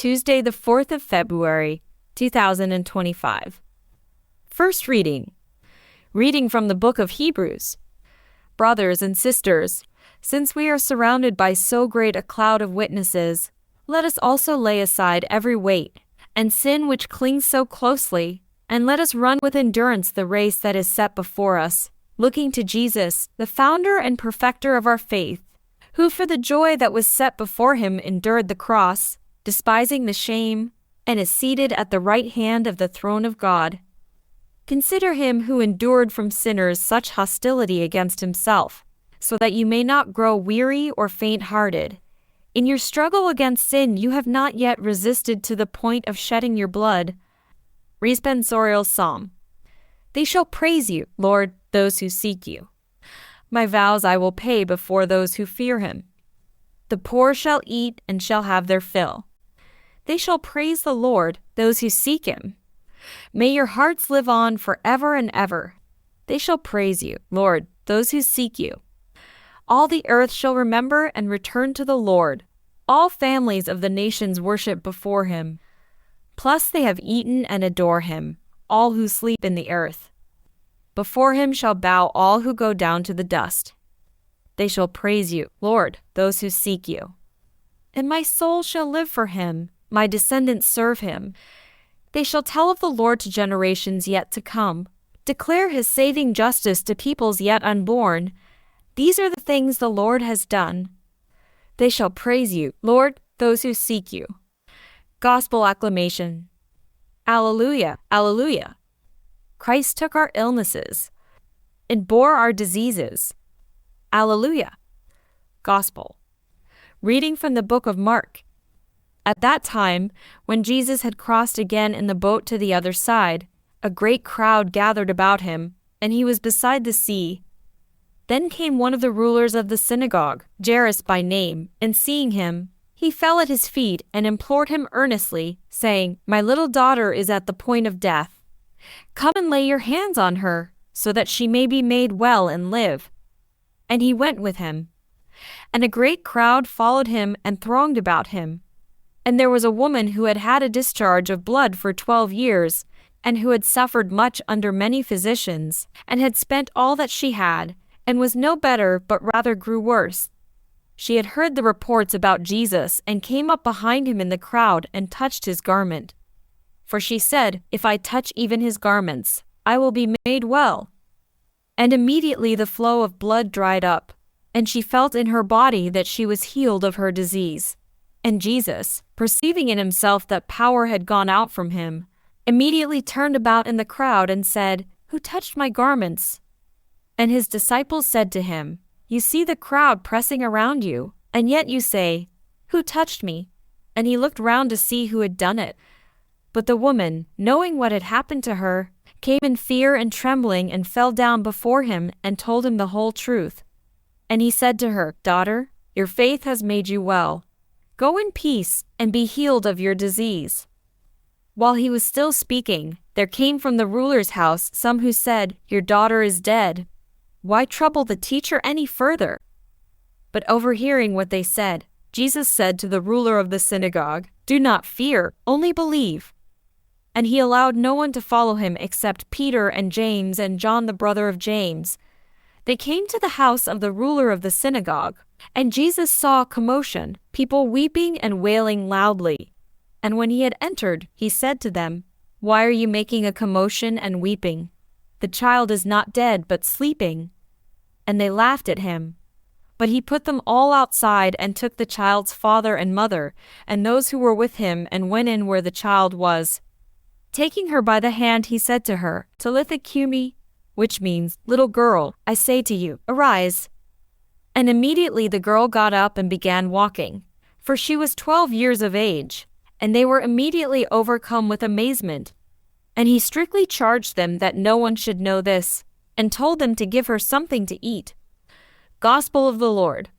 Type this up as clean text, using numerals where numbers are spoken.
Tuesday, the 4th of February, 2025. First reading. Reading from the book of Hebrews. Brothers and sisters, since we are surrounded by so great a cloud of witnesses, let us also lay aside every weight and sin which clings so closely, and let us run with endurance the race that is set before us, looking to Jesus, the founder and perfecter of our faith, who for the joy that was set before him endured the cross, despising the shame, and is seated at the right hand of the throne of God. Consider him who endured from sinners such hostility against himself, so that you may not grow weary or faint-hearted. In your struggle against sin you have not yet resisted to the point of shedding your blood. Responsorial Psalm. They shall praise you, Lord, those who seek you. My vows I will pay before those who fear him. The poor shall eat and shall have their fill. They shall praise the Lord, those who seek him. May your hearts live on forever and ever. They shall praise you, Lord, those who seek you. All the earth shall remember and return to the Lord. All families of the nations worship before him. Plus they have eaten and adore him, all who sleep in the earth. Before him shall bow all who go down to the dust. They shall praise you, Lord, those who seek you. And my soul shall live for him, my descendants serve him. They shall tell of the Lord to generations yet to come, declare his saving justice to peoples yet unborn. These are the things the Lord has done. They shall praise you, Lord, those who seek you. Gospel acclamation. Alleluia, alleluia. Christ took our illnesses and bore our diseases. Alleluia. Gospel. Reading from the book of Mark. At that time, when Jesus had crossed again in the boat to the other side, a great crowd gathered about him, and he was beside the sea. Then came one of the rulers of the synagogue, Jairus by name, and seeing him, he fell at his feet and implored him earnestly, saying, My little daughter is at the point of death. Come and lay your hands on her, so that she may be made well and live. And he went with him. And a great crowd followed him and thronged about him. And there was a woman who had had a discharge of blood for 12 years, and who had suffered much under many physicians, and had spent all that she had, and was no better but rather grew worse. She had heard the reports about Jesus and came up behind him in the crowd and touched his garment. For she said, If I touch even his garments, I will be made well. And immediately the flow of blood dried up, and she felt in her body that she was healed of her disease. And Jesus, perceiving in himself that power had gone out from him, immediately turned about in the crowd and said, Who touched my garments? And his disciples said to him, You see the crowd pressing around you, and yet you say, Who touched me? And he looked round to see who had done it. But the woman, knowing what had happened to her, came in fear and trembling and fell down before him and told him the whole truth. And he said to her, Daughter, your faith has made you well. Go in peace and be healed of your disease. While he was still speaking, there came from the ruler's house some who said, Your daughter is dead. Why trouble the teacher any further? But overhearing what they said, Jesus said to the ruler of the synagogue, Do not fear, only believe. And he allowed no one to follow him except Peter and James and John the brother of James. They came to the house of the ruler of the synagogue, and Jesus saw a commotion, people weeping and wailing loudly. And when he had entered, he said to them, Why are you making a commotion and weeping? The child is not dead but sleeping. And they laughed at him. But he put them all outside and took the child's father and mother, and those who were with him, and went in where the child was. Taking her by the hand, he said to her, Talitha cumi, which means, Little girl, I say to you, arise. And immediately the girl got up and began walking, for she was 12 years of age, and they were immediately overcome with amazement. And he strictly charged them that no one should know this, and told them to give her something to eat. Gospel of the Lord.